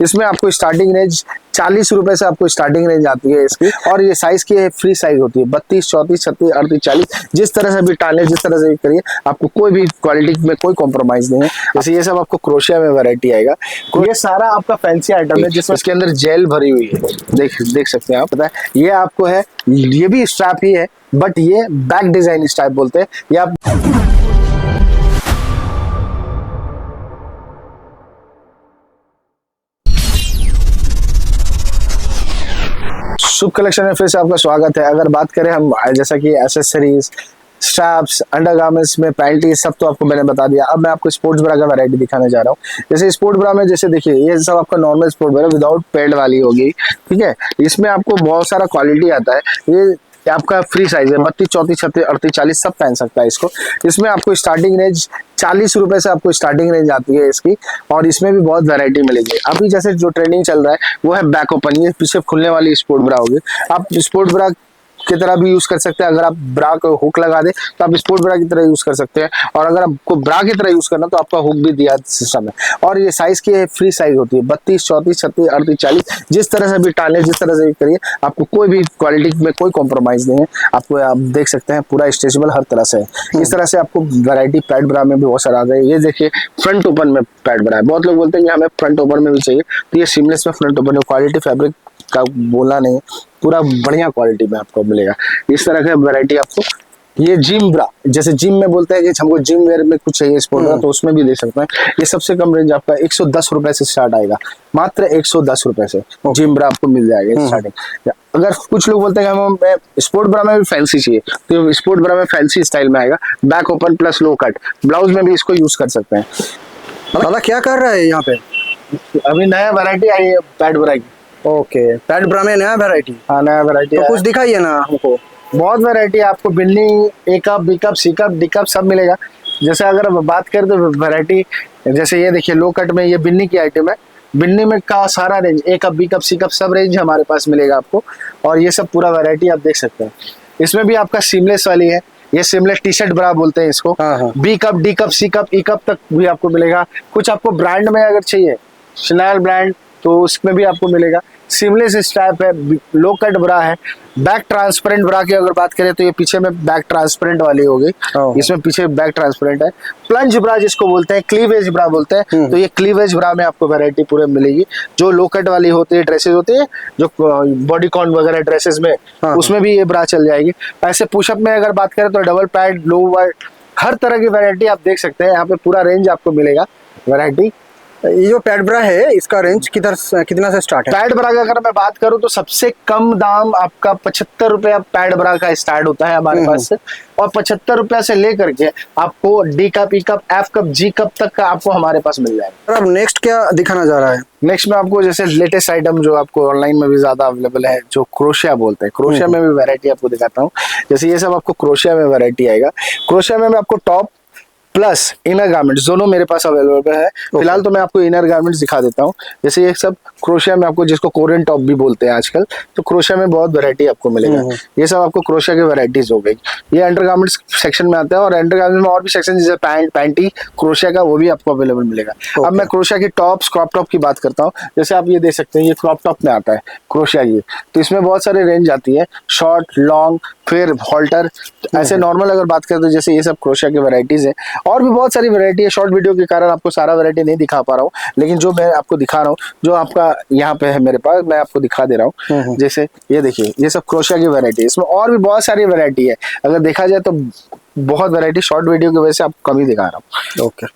इसमें आपको starting range 40 रुपए से आपको स्टार्टिंग रेंज आती है इसकी। और ये साइज की फ्री साइज होती है 32, 34, 36, 38, 40, जिस तरह से भी टाले, जिस तरह से भी करिए, आपको कोई भी क्वालिटी में कोई कॉम्प्रोमाइज नहीं है। जैसे ये सब आपको क्रोशिया में वैरायटी आएगा। ये सारा आपका फैंसी आइटम है जिसमें इसके अंदर जेल भरी हुई है, देख सकते हैं आप। पता है ये आपको है, ये भी स्ट्रैप ही है बट ये बैक डिजाइन स्ट्रैप बोलते हैं। ये आप शुभ कलेक्शन में फिर से आपका स्वागत है। अगर बात करें हम जैसा कि एसेसरीज, स्ट्रैप्स, अंडरगारमेंट्स में पैंटी, सब तो आपको मैंने बता दिया। अब मैं आपको स्पोर्ट्स ब्रा का वैरायटी दिखाने जा रहा हूँ। जैसे स्पोर्ट्स ब्रा में जैसे देखिए ये सब आपका normal sports bra without pad वाली होगी, ठीक है। इसमें आपको बहुत सारा क्वालिटी आता है। ये आपका फ्री साइज है, 32, 34, 36, 38, 40 सब पहन सकता है इसको। इसमें आपको स्टार्टिंग रेंज 40 रुपए से आपको स्टार्टिंग रेंज आती है इसकी। और इसमें भी बहुत वैरायटी मिलेगी। अभी जैसे जो ट्रेंडिंग चल रहा है वो है बैक ओपन, ये पीछे खुलने वाली स्पोर्ट ब्रा होगी। आप स्पोर्ट ब्रा की तरह भी यूज कर सकते हैं। अगर आप ब्रा को हुक लगा दे तो आप स्पोर्ट ब्रा की तरह यूज कर सकते हैं, और अगर आपको ब्रा की तरह यूज करना तो आपका हुक भी दिया सिस्टम है। और ये साइज की फ्री साइज होती है 32, 34, 36, 38, 40, जिस तरह से भी टाले, जिस तरह से भी करिए, आपको कोई भी क्वालिटी में कोई कॉम्प्रोमाइज नहीं है। आपको आप देख सकते हैं पूरा स्ट्रेचेबल हर तरह से है। इस तरह से आपको वैरायटी पैड ब्रा में भी बहुत सारा आ गया है। ये देखिए फ्रंट ओपन में पैड ब्रा है। बहुत लोग बोलते हैं कि हमें फ्रंट ओपन में भी चाहिए, तो ये सीमलेस में फ्रंट ओपन में क्वालिटी फैब्रिक का बोलना नहीं है, पूरा बढ़िया क्वालिटी में आपको मिलेगा। इस तरह का वैरायटी आपको। ये जिम ब्रा, जैसे जिम में बोलते हैं कि हमको जिम वेयर में कुछ चाहिए स्पोर्ट ब्रा, तो उसमें भी दे सकते हैं। ये सबसे कम रेंज आपका 110 रुपए से स्टार्ट आएगा, मात्र 110 रुपए से जिम ब्रा आपको मिल जाएगा स्टार्टिंग। अगर कुछ लोग बोलते हैं कि हमें स्पोर्ट ब्रा में भी फैंसी चाहिए, तो स्पोर्ट ब्रा में फैंसी स्टाइल में आएगा, back open plus low cut, blouse में भी इसको यूज कर सकते हैं। दादा क्या कर रहा है यहाँ पे? अभी नया वैरायटी आई है पैड ब्रा की। ओके, पैड ब्रा में नया वैरायटी। हाँ नया वैरायटी तो कुछ दिखाइए ना हमको। बहुत वैरायटी है आपको, बिन्नी, ए कप, बी कप, सी कप, डी कप सब मिलेगा। जैसे अगर बात करें तो वैरायटी, जैसे ये देखिए लो कट में ये बिन्नी की आइटम है। बिन्नी में का सारा रेंज, ए कप, बी कप, सी कप सब रेंज हमारे पास मिलेगा आपको। और ये सब पूरा वैरायटी आप देख सकते हैं। इसमें भी आपका सीमलेस वाली है, ये सीमलेस टी शर्ट ब्रा बोलते हैं इसको। बी कप, डी कप, सी कप, ई कप तक भी आपको मिलेगा। कुछ आपको ब्रांड में अगर चाहिए, शनैल ब्रांड, तो उसमें भी आपको मिलेगा। सीमलेस स्ट्रैप है, लो कट ब्रा है। बैक ट्रांसपेरेंट ब्रा की अगर बात करें तो ये पीछे में बैक ट्रांसपेरेंट वाली होगी, इसमें पीछे बैक ट्रांसपेरेंट है। प्लंज ब्रा जिसको बोलते हैं, क्लीवेज ब्रा बोलते हैं, तो ये क्लीवेज ब्रा में आपको वैरायटी पूरे मिलेगी। जो लो कट वाली होती है, ड्रेसेस होती है जो बॉडीकॉन वगैरह ड्रेसेस में, उसमें भी ये ब्रा चल जाएगी। ऐसे पुशअप में अगर बात करें तो डबल पैड, लो वाइड, हर तरह की वैरायटी आप देख सकते हैं। यहाँ पे पूरा रेंज आपको मिलेगा वैरायटी। ये जो पैड ब्रा है इसका रेंज कितना से स्टार्ट है? पैड ब्रा का अगर मैं बात करूं तो सबसे कम दाम आपका 75 रुपया पैड ब्रा का स्टार्ट होता है हमारे पास से। और 75 रुपया से लेकर के आपको डी कप, ई कप, एफ कप, जी कप तक का आपको हमारे पास मिल जाएगा। अब नेक्स्ट क्या दिखाना जा रहा है? नेक्स्ट में आपको जैसे लेटेस्ट आइटम जो आपको ऑनलाइन में भी ज्यादा अवेलेबल है, जो क्रोशिया बोलते हैं, क्रोशिया में भी वैरायटी आपको दिखाता हूँ। जैसे ये सब आपको क्रोशिया में वैरायटी आएगा। क्रोशिया में आपको टॉप प्लस इनर गारमेंट्स दोनों मेरे पास अवेलेबल है। फिलहाल तो मैं आपको इनर गारमेंट्स दिखा देता हूँ। जैसे ये सब क्रोशिया में आपको, जिसको कोरियन टॉप भी बोलते हैं आजकल, तो क्रोशिया में बहुत वैरायटी आपको मिलेगा। ये सब आपको क्रोशिया की वैरायटीज हो गई। ये अंडर गारमेंट्स सेक्शन में आता है, और अंडर गारमेंट में और भी सेक्शन जैसे पैंट, पैंटी क्रोशिया का, वो भी आपको अवेलेबल मिलेगा। अब मैं क्रोशिया की टॉप्स, क्रॉप टॉप की बात करता हूँ। जैसे आप ये देख सकते हैं, ये क्रॉप टॉप में आता है क्रोशिया की, तो इसमें बहुत सारे रेंज आती है, शॉर्ट, लॉन्ग, फिर हॉल्टर। ऐसे नॉर्मल अगर बात करें तो जैसे ये सब क्रोशिया की वैरायटीज है। और भी बहुत सारी वैरायटी है। शॉर्ट वीडियो के कारण आपको सारा वैरायटी नहीं दिखा पा रहा हूँ, लेकिन जो मैं आपको दिखा रहा हूँ, जो आपका यहाँ पे है मेरे पास, मैं आपको दिखा दे रहा हूँ। जैसे ये देखिए, ये सब क्रोशिया की वैरायटी है। इसमें और भी बहुत सारी वैरायटी है। अगर देखा जाए तो बहुत वैरायटी, शॉर्ट वीडियो की वजह से आपको कम ही दिखा रहा हूँ। ओके,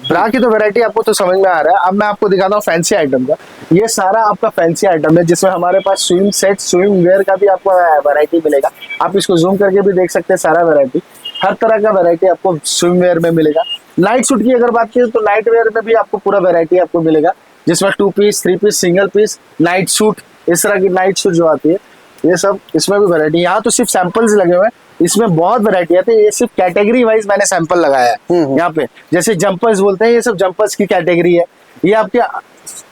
ब्रा की तो वैरायटी आपको तो समझ में आ रहा है। अब मैं आपको दिखाता हूँ फैंसी आइटम का। ये सारा आपका फैंसी आइटम है, जिसमें हमारे पास स्विम सेट, स्विम वेयर का भी आपको वैरायटी मिलेगा। आप इसको जूम करके भी देख सकते हैं। सारा वैरायटी, हर तरह का वैरायटी आपको स्विम वेयर में मिलेगा। नाइट सूट की अगर बात करें तो नाइट वेयर में भी आपको पूरा वैरायटी आपको मिलेगा, जिसमें 2 piece, 3 piece, single piece, night suit, इस तरह की नाइट सूट जो आती है, ये सब इसमें भी वैरायटी। यहाँ तो सिर्फ सैंपल्स लगे हुए हैं, इसमें बहुत वैरायटी आती है। ये सिर्फ कैटेगरी वाइज मैंने सैंपल लगाया है यहाँ पे। जैसे जंपर्स बोलते हैं, ये सब जंपर्स की कैटेगरी है। ये आपके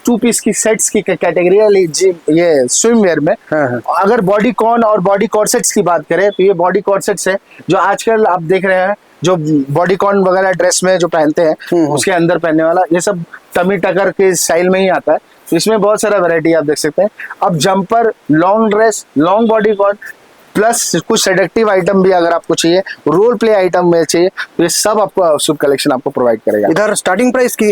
2 पीस की सेट्स की कैटेगरी है ये स्विम वेयर में। अगर बॉडी कॉन और बॉडी कॉर्सेट्स की बात करें तो ये बॉडी कॉर्सेट्स है, जो आजकल आप देख रहे हैं जो बॉडीकॉन वगैरह ड्रेस में जो पहनते हैं उसके अंदर पहनने वाला, ये सब टमी टकर के स्टाइल में ही आता है। इसमें बहुत सारा वैरायटी आप देख सकते हैं। अब jumper, long dress, long bodycon plus कुछ सेडक्टिव आइटम भी अगर आपको चाहिए, रोल प्ले आइटम में चाहिए, तो ये सब आपको शुभ कलेक्शन आपको प्रोवाइड करेगा। इधर स्टार्टिंग प्राइस की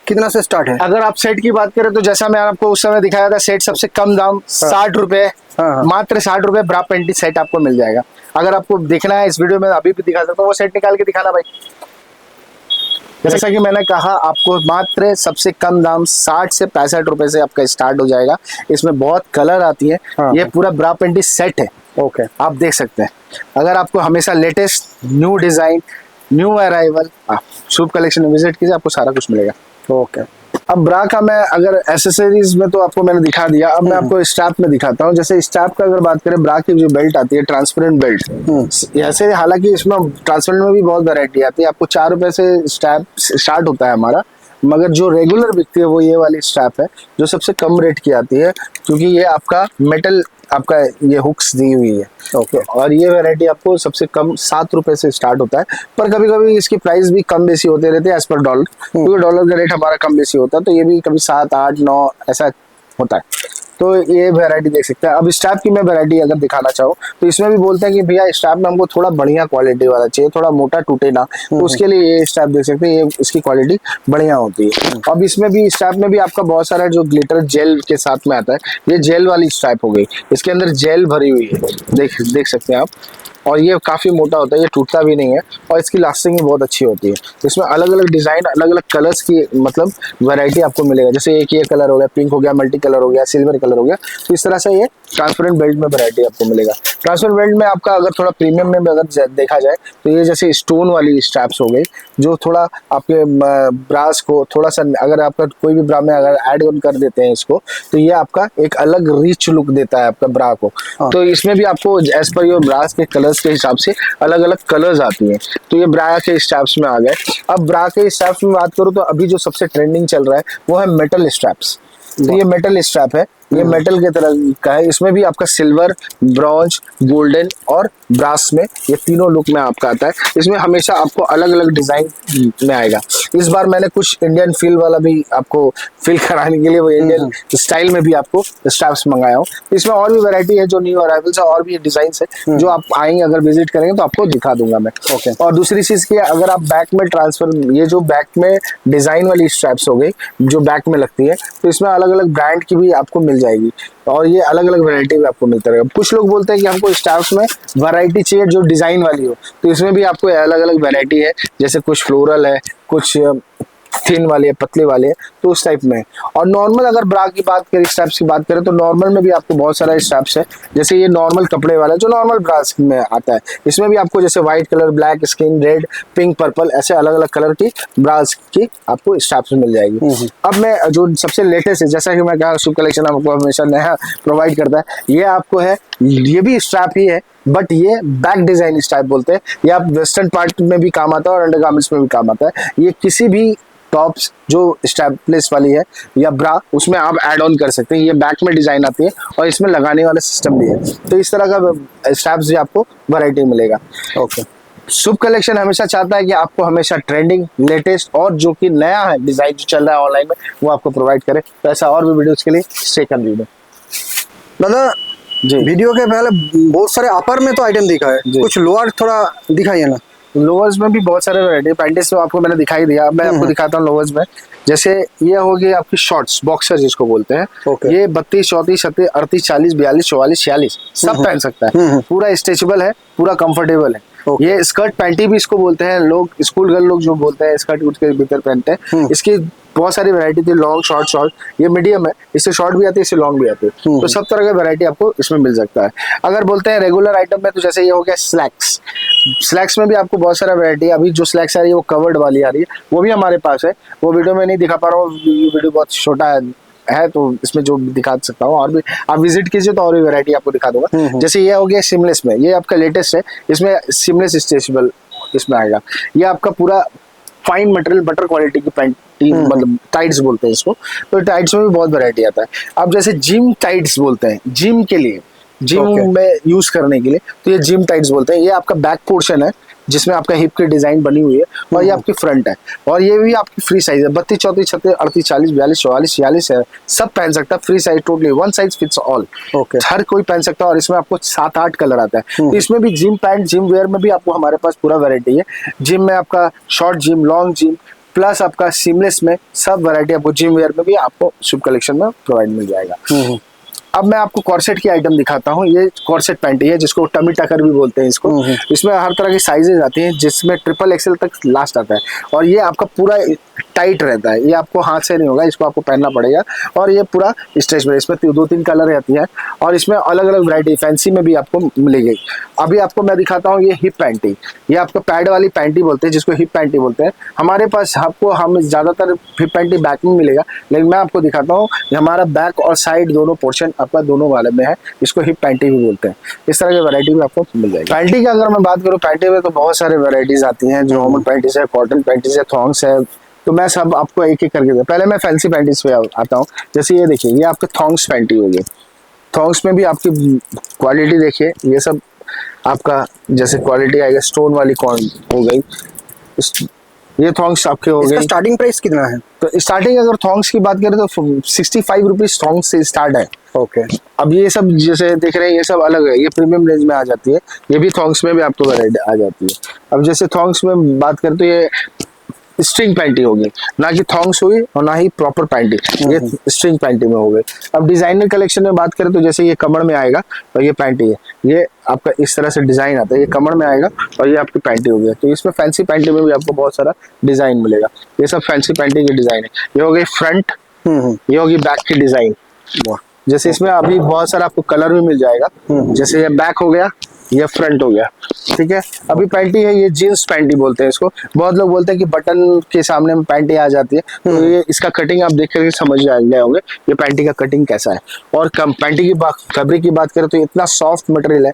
कितना से स्टार्ट है? अगर आप सेट की बात करें तो जैसा मैं आपको उस समय दिखाया था, सेट सबसे कम दाम 60 रुपए, हाँ। मात्र 60 रुपए ब्रा पैंटी सेट आपको मिल जाएगा। अगर आपको देखना है इस वीडियो में अभी भी दिखा सकता हूँ, वो सेट निकाल के दिखाना भाई। जैसा कि मैंने कहा, आपको मात्र सबसे कम दाम 60 से 65 रुपए से आपका स्टार्ट हो जाएगा। इसमें बहुत कलर आती है। हाँ। ये पूरा ब्रा पैंटी सेट है। ओके, आप देख सकते हैं। अगर आपको हमेशा latest new design, new arrival, Shubh collection में विजिट कीजिए, आपको सारा कुछ मिलेगा। ओके। अब ब्रा का मैं अगर एसेसरीज में तो आपको मैंने दिखा दिया, अब मैं आपको स्ट्रैप में दिखाता हूँ। जैसे स्ट्रैप का अगर बात करें, ब्रा की जो बेल्ट आती है ट्रांसपेरेंट बेल्ट, ऐसे हालांकि इसमें ट्रांसपेरेंट में भी बहुत वैरायटी आती है। आपको 4 रुपए से स्ट्रैप स्टार्ट होता है हमारा, मगर जो रेगुलर बिकती है वो ये वाली स्ट्रैप है, जो सबसे कम रेट की आती है, क्योंकि ये आपका मेटल, आपका ये हुक्स दी हुई है। ओके, और ये वैरायटी आपको सबसे कम 7 रुपए से स्टार्ट होता है, पर कभी कभी इसकी प्राइस भी कम बेसी होते रहते हैं एज पर डॉलर, क्योंकि डॉलर का रेट हमारा कम बेसी होता है, तो ये भी कभी 7, 8, 9 ऐसा होता है। तो ये वैरायटी देख सकते हैं। अब स्ट्रैप की मैं वैरायटी अगर दिखाना चाहूँ तो इसमें भी बोलते हैं कि भैया स्ट्रैप में हमको थोड़ा बढ़िया क्वालिटी वाला चाहिए, थोड़ा मोटा टूटे ना, तो उसके लिए ये स्ट्रैप देख सकते हैं, ये इसकी क्वालिटी बढ़िया होती है। अब इसमें भी स्ट्रैप में भी आपका बहुत सारा जो ग्लिटर जेल के साथ में आता है, ये जेल वाली स्ट्रैप हो गई, इसके अंदर जेल भरी हुई है, देख सकते हैं आप। और ये काफी मोटा होता है, ये टूटता भी नहीं है, और इसकी लास्टिंग भी बहुत अच्छी होती है। इसमें अलग अलग डिजाइन, अलग अलग कलर्स की मतलब वैरायटी आपको मिलेगा। जैसे एक ये कलर हो गया, पिंक हो गया, मल्टी कलर हो गया, सिल्वर कलर हो गया, तो इस तरह से ये ट्रांसपेरेंट बेल्ट में वैरायटी आपको मिलेगा। ट्रांसपेरेंट बेल्ट में आपका अगर थोड़ा प्रीमियम में भी अगर देखा जाए तो ये जैसे स्टोन वाली स्ट्रैप्स हो गई, जो थोड़ा आपके ब्रास को थोड़ा सा, अगर आपका कोई भी ब्रा में अगर ऐड ऑन कर देते हैं इसको, तो ये आपका एक अलग रिच लुक देता है आपका ब्रा को। तो इसमें भी आपको एज पर योर ब्रास के कलर्स के हिसाब से अलग अलग कलर्स आती हैं। तो ये ब्रा के स्ट्रैप्स में आ गए। अब ब्रा के स्ट्रैप्स में बात करूँ तो अभी जो सबसे ट्रेंडिंग चल रहा है वो है मेटल स्ट्रैप्स। तो ये मेटल स्ट्रैप है, ये मेटल के तरह का है। इसमें भी आपका सिल्वर, ब्रॉन्ज, गोल्डन और ब्रास में ये तीनों लुक में आपका आता है। इसमें हमेशा आपको अलग अलग डिजाइन में आएगा। इस बार मैंने कुछ इंडियन फील वाला भी आपको फील कराने के लिए वो इंडियन स्टाइल में भी आपको स्ट्रैप्स मंगाया हूँ। इसमें और भी वैरायटी है जो न्यू अराइवल्स है, और भी डिजाइन है जो आप आएंगे अगर विजिट करेंगे तो आपको दिखा दूंगा मैं। ओके। और दूसरी चीज की, अगर आप बैक में ट्रांसफर, ये जो बैक में डिजाइन वाली स्ट्रैप्स हो गई जो बैक में लगती है, तो इसमें अलग अलग ब्रांड की भी आपको मिल जाएगी, और ये अलग अलग वैरायटी भी आपको मिलता रहेगा। कुछ लोग बोलते हैं कि हमको स्ट्रैप्स में वैरायटी चाहिए जो डिजाइन वाली हो, तो इसमें भी आपको अलग अलग वैरायटी है। जैसे कुछ फ्लोरल है, कुछ थिन वाले है, पतले वाले है, तो उस टाइप में। और नॉर्मल अगर ब्रा की बात करें, स्ट्रैप्स की बात करें, तो नॉर्मल में भी आपको बहुत सारा स्ट्रैप्स है। जैसे ये नॉर्मल कपड़े वाला जो नॉर्मल ब्रास में आता है, इसमें भी आपको जैसे white colour, black, skin red, pink, purple, ऐसे अलग अलग कलर की ब्रास की आपको स्ट्रैप्स मिल जाएगी। अब मैं जो सबसे लेटेस्ट है, जैसा कि मैं कहा शुभ कलेक्शन आपको हमेशा नया प्रोवाइड करता है, ये आपको है, ये भी स्ट्रैप ही है, बट ये बैक डिजाइन स्ट्रैप बोलते हैं। ये आप वेस्टर्न पार्ट में भी काम आता है और अंडरगार्मेंट्स में भी काम आता है। ये किसी भी टॉप्स जो स्ट्रैपलेस वाली है या ब्रा, उसमें आप ऐड ऑन कर सकते हैं। ये बैक में डिजाइन आती है और इसमें लगाने वाला सिस्टम भी है, तो इस तरह का स्ट्रैप्स भी आपको वैरायटी मिलेगा। ओके, शुभ कलेक्शन हमेशा चाहता है कि आपको हमेशा ट्रेंडिंग, लेटेस्ट और जो कि नया है डिजाइन जो चल रहा है ऑनलाइन में, वो आपको प्रोवाइड करे। तो ऐसा और भी वीडियोस के लिए स्टे कंटिन्यू। दादा जी, वीडियो के पहले बहुत सारे अपर में तो आइटम दिखा है, कुछ लोअर थोड़ा दिखाइए ना। लोअर्स में भी बहुत सारे वैरायटी, पैंटीज तो आपको मैंने दिखाई दिया, मैं आपको दिखाता हूँ लोअर्स में। जैसे ये हो गई आपकी शॉर्ट्स, बॉक्सर जिसको बोलते हैं। Okay. ये 32, 34, 37, 38, 40, 42, 44, 46 सब पहन सकता है। पूरा स्ट्रेचेबल है, पूरा कंफर्टेबल है। Okay. ये स्कर्ट पैंटी भी इसको बोलते हैं लोग, स्कूल गर्ल लोग जो बोलते हैं स्कर्ट के भीतर पहनते हैं। इसकी बहुत सारी वैरायटी थी, लॉन्ग, शॉर्ट। ये मीडियम है, इससे शॉर्ट भी आती है, इससे लॉन्ग भी आती है, तो सब तरह का वैरायटी आपको इसमें मिल सकता है। अगर बोलते हैं रेगुलर आइटम में, तो जैसे ये हो गया स्लैक्स में भी आपको बहुत सारा वैरायटी है। अभी जो स्लैक्स आ रही है वो कवर्ड वाली आ रही है, वो भी हमारे पास है। वो वीडियो में नहीं दिखा पा रहा हूँ, वीडियो बहुत छोटा है, तो इसमें जो दिखा सकता हूँ, और भी आप विजिट कीजिए तो और भी वैरायटी आपको दिखा दूंगा। जैसे ये हो गया सिमलेस में, ये आपका लेटेस्ट है, इसमें सिमलेस स्ट्रेचेबल इसमें आएगा। ये आपका पूरा फाइन मटेरियल, बटर क्वालिटी की पैंटी, मतलब टाइट्स बोलते हैं इसको। तो टाइट्स में भी बहुत वैरायटी आता है। अब जैसे जिम टाइट्स बोलते हैं, जिम के लिए, जिम में यूज करने के लिए, तो ये जिम टाइट्स बोलते हैं। ये आपका बैक पोर्शन है, जिसमें आपका हिप की डिजाइन बनी हुई है और ये आपकी फ्रंट है और ये भी आपकी फ्री साइज है 32, 34, 36, 38, 40, 42, 44, 46 है, सब पहन सकता है, free size totally, one size fits all. Okay. हर कोई पहन सकता है और इसमें आपको 7-8 कलर आता है। तो इसमें भी जिम पैंट, जिम वेयर में भी आपको हमारे पास पूरा वैरायटी है। जिम में आपका short gym, long gym, plus आपका सीमलेस में सब वैरायटी आपको जिम वेयर में भी आपको शुभ कलेक्शन में प्रोवाइड मिल जाएगा। अब मैं आपको कॉर्सेट की आइटम दिखाता हूँ। ये कॉर्सेट पैंटी है जिसको टमी टकर भी बोलते हैं इसको। इसमें हर तरह की साइजेज आती हैं जिसमें ट्रिपल एक्सएल तक लास्ट आता है और ये आपका पूरा टाइट रहता है, ये आपको हाथ से नहीं होगा, इसको आपको पहनना पड़ेगा और ये पूरा स्ट्रेचेबल। इसमें 2-3 कलर रहती है और इसमें अलग अलग वैरायटी फैंसी में भी आपको मिलेगी। अभी आपको मैं दिखाता हूँ ये हिप पैंटी, ये आपको पैड वाली पैंटी बोलते हैं जिसको हिप पैंटी बोलते हैं। हमारे पास आपको हम ज्यादातर हिप पैंटी बैक में मिलेगा, लेकिन मैं आपको दिखाता हूँ हमारा बैक और साइड दोनों पोर्शन आपका दोनों वाले में है, इसको हिप पैंटी भी बोलते हैं। इस तरह की वैरायटी भी आपको मिल जाएगी। पैंटी की अगर मैं बात करूँ, पैंटी में तो बहुत सारे वैरायटीज आती हैं, जो नॉर्मल पैंटीज है, कॉटन पैंटीज है, थॉन्ग्स है, तो मैं सब आपको एक एक करके पहले मैं फैंसी पैंटीज पे आता हूँ। जैसे ये देखिए, ये आपके थॉन्ग्स पैंटी होगी। थॉन्ग्स में भी आपकी क्वालिटी देखिए, ये सब आपका जैसे क्वालिटी आएगा, स्टोन वाली कौन हो गई, ये थॉन्ग्स आपके हो गए। स्टार्टिंग प्राइस कितना है? तो स्टार्टिंग अगर थॉन्ग्स की बात करें तो 65 रुपीज थॉन्ग्स से स्टार्ट है। ओके। अब ये सब जैसे देख रहे हैं ये सब अलग है, ये प्रीमियम रेंज में आ जाती है, ये भी थॉन्ग्स में भी आपको वैरायटी आ जाती है। अब जैसे थॉन्ग्स में बात करें तो ये स्ट्रिंग पैंटी होगी, ना कि थॉन्ग्स हुई और ना ही प्रॉपर पैंटी, ये स्ट्रिंग पैंटी में हो गई। अब डिजाइनर कलेक्शन में बात करें तो जैसे ये कमर में आएगा और ये पैंटी है, ये आपका इस तरह से डिजाइन आता है, ये कमर में आएगा और ये आपकी पैंटी हो गई। तो इसमें फैंसी पैंटी में भी आपको बहुत सारा डिजाइन मिलेगा। ये सब फैंसी पैंटी के डिजाइन है। ये हो गई फ्रंट, ये होगी बैक की डिजाइन। जैसे इसमें अभी बहुत सारा आपको कलर भी मिल जाएगा, जैसे ये बैक हो गया, ये फ्रंट हो गया, ठीक है। अभी पैंटी है, ये जीन्स पैंटी बोलते हैं इसको। बहुत लोग बोलते हैं कि बटन के सामने में पैंटी आ जाती है, तो ये इसका कटिंग आप देख करके समझ गए होंगे ये पैंटी का कटिंग कैसा है। और पैंटी की फैब्रिक की बात करें तो इतना सॉफ्ट मटेरियल है,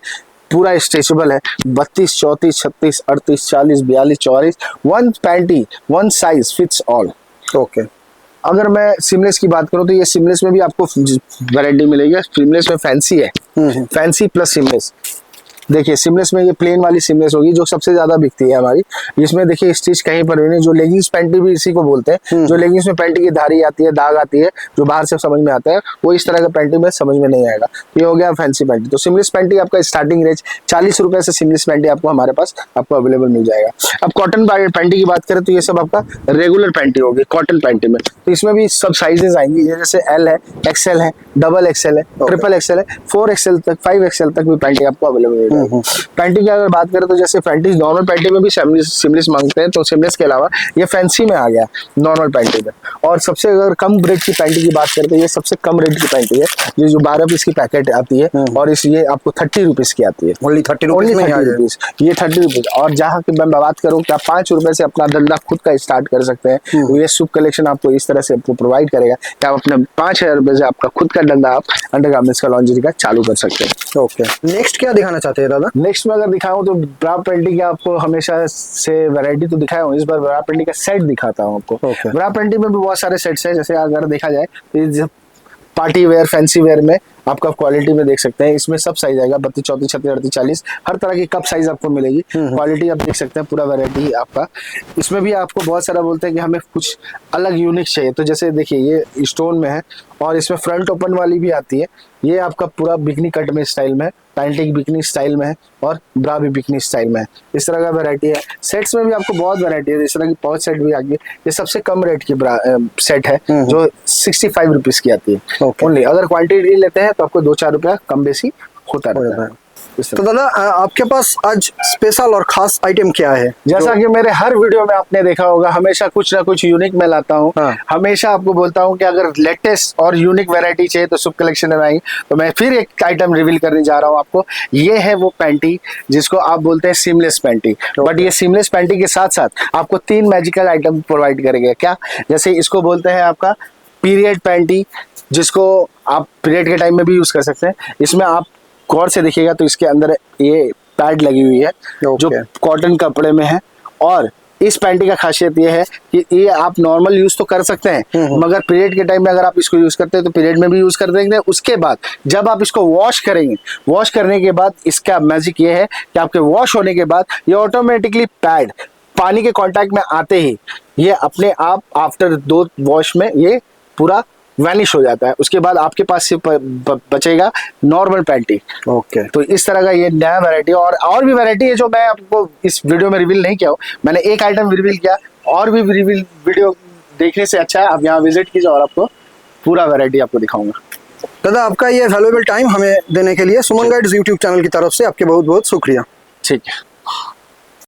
पूरा स्ट्रेचेबल है। 32, 34, 36, 38, 40, 42, 44, one panty, one size fits all. Okay. अगर मैं सीमलेस की बात करूं तो ये सीमलेस में भी आपको वैरायटी मिलेगी। सीमलेस में फैंसी है, फैंसी प्लस सीमलेस। देखिए सीमलेस में ये प्लेन वाली सीमलेस होगी जो सबसे ज्यादा बिकती है हमारी। इसमें देखिए स्टिच कहीं पर भी नहीं, जो लेगिंग्स पैंटी भी इसी को बोलते हैं। जो लेगिंग्स में पैंटी की धारी आती है, दाग आती है, जो बाहर से समझ में आता है, वो इस तरह का पैंटी में समझ में नहीं आएगा। ये हो गया फैंसी पैंटी। तो सीमलेस पैंटी आपका स्टार्टिंग रेंज 40 रुपए से सीमलेस पैंटी आपको हमारे पास आपको अवेलेबल मिल जाएगा। अब कॉटन पैंटी की बात करें तो ये सब आपका रेगुलर पैंटी होगी कॉटन पैंटी में। तो इसमें भी सब साइजेस आएंगी, जैसे एल है, एक्सएल है, डबल एक्सएल है, ट्रिपल एक्सएल है, 4 एक्सएल तक, 5 एक्सएल तक भी पैंटी आपको अवेलेबल है। पैंटी की अगर बात करें तो जैसे पैंटी नॉर्मल पैंटी में भी सीमलेस मांगते हैं, तो सीमलेस के अलावा ये फैंसी में आ गया नॉर्मल पैंटी में। और सबसे अगर कम रेट की पैंटी की बात करें तो ये सबसे कम रेट की पैंटी है, ये जो 12 पीस की पैकेट आती है और ये आपको 30 रुपीज की आती है। ओनली 30 रुपीज, ये 30 रुपीज। और जहाँ की मैं बात करूँ कि आप 5 रुपए से अपना धंधा खुद का स्टार्ट कर सकते हैं, तो ये शुभ कलेक्शन आपको इस तरह से आपको प्रोवाइड करेगा कि आप अपने 5000 रुपए से आपका खुद का धंधा आप अंडरगारमेंट्स का लॉन्जरी का चालू कर सकते हैं। ओके। नेक्स्ट क्या दिखाना चाहते हैं दादा? नेक्स्ट में अगर दिखाऊं तो ब्रा पैंटी की आपको हमेशा से वैरायटी तो दिखाया हूँ, इस बार ब्रा पैंटी का सेट दिखाता हूँ आपको। ब्रा पैंटी में भी बहुत सारे सेट्स हैं। जैसे अगर देखा जाए तो पार्टी वेयर, फैंसी वेयर में आपका क्वालिटी में देख सकते हैं, इसमें सब साइज आएगा, 32, 34, 36, 38, 40, हर तरह की कप साइज आपको मिलेगी। क्वालिटी आप देख सकते हैं, पूरा वैरायटी आपका। इसमें भी आपको बहुत सारा बोलते हैं कि हमें कुछ अलग यूनिक चाहिए, तो जैसे देखिए ये स्टोन में है और इसमें फ्रंट ओपन वाली भी आती है। ये आपका पूरा बिकनी कट में स्टाइल में है, पैंटी बिकनी स्टाइल में है और ब्रा भी बिकनी स्टाइल में है। इस तरह का वैरायटी है। सेट्स में भी आपको बहुत वैरायटी है, इस तरह की पाउच सेट भी आ गई। ये सबसे कम रेट की सेट है जो 65 रुपीज की आती है ओनली। अगर क्वांटिटी लेते हैं तो आपको 2-4 रुपया कम बेसी होता रहता है। तो दादा आपके पास आज स्पेशल और खास आइटम क्या है? जैसा कि मेरे हर वीडियो में आपने देखा होगा, हमेशा कुछ ना कुछ यूनिक मैं लाता हूँ। हमेशा आपको बोलता हूँ कि अगर लेटेस्ट और यूनिक वैरायटी चाहिए तो शुभ कलेक्शन में आई। तो मैं फिर एक आइटम रिवील करने जा रहा हूँ आपको। ये है वो पैंटी जिसको आप बोलते हैं सीमलेस पैंटी। बट ये सीमलेस पैंटी के साथ साथ आपको 3 मैजिकल आइटम प्रोवाइड करेंगे। क्या? जैसे इसको बोलते हैं आपका पीरियड पैंटी, जिसको आप पीरियड के टाइम में भी यूज कर सकते हैं। इसमें आप गौर से देखिएगा तो इसके अंदर ये पैड लगी हुई है जो कॉटन कपड़े में है और इस पैंटी का खासियत ये है कि ये आप नॉर्मल यूज तो कर सकते हैं, मगर पीरियड के टाइम में अगर आप इसको यूज करते हैं तो पीरियड में भी यूज कर देंगे। उसके बाद जब आप इसको वॉश करेंगे, वॉश करने के बाद इसका मैजिक ये है कि आपके वॉश होने के बाद ये ऑटोमेटिकली पैड पानी के कांटेक्ट में आते ही ये अपने आप आफ्टर 2 वॉश में ये पूरा वैनिश हो जाता है। उसके बाद आपके पास से बचेगा नॉर्मल पैंटी। ओके, तो इस तरह का ये नया वैरायटी और भी वैरायटी है जो मैं आपको इस वीडियो में रिवील नहीं किया हूँ। मैंने एक आइटम रिवील किया, और भी रिवील वीडियो देखने से अच्छा है आप यहाँ विजिट कीजिए और आपको पूरा वैरायटी आपको दिखाऊंगा। दादा आपका ये वैल्यूएबल टाइम हमें देने के लिए सुमन गाइड्स यूट्यूब चैनल की तरफ से आपके बहुत बहुत शुक्रिया। ठीक है।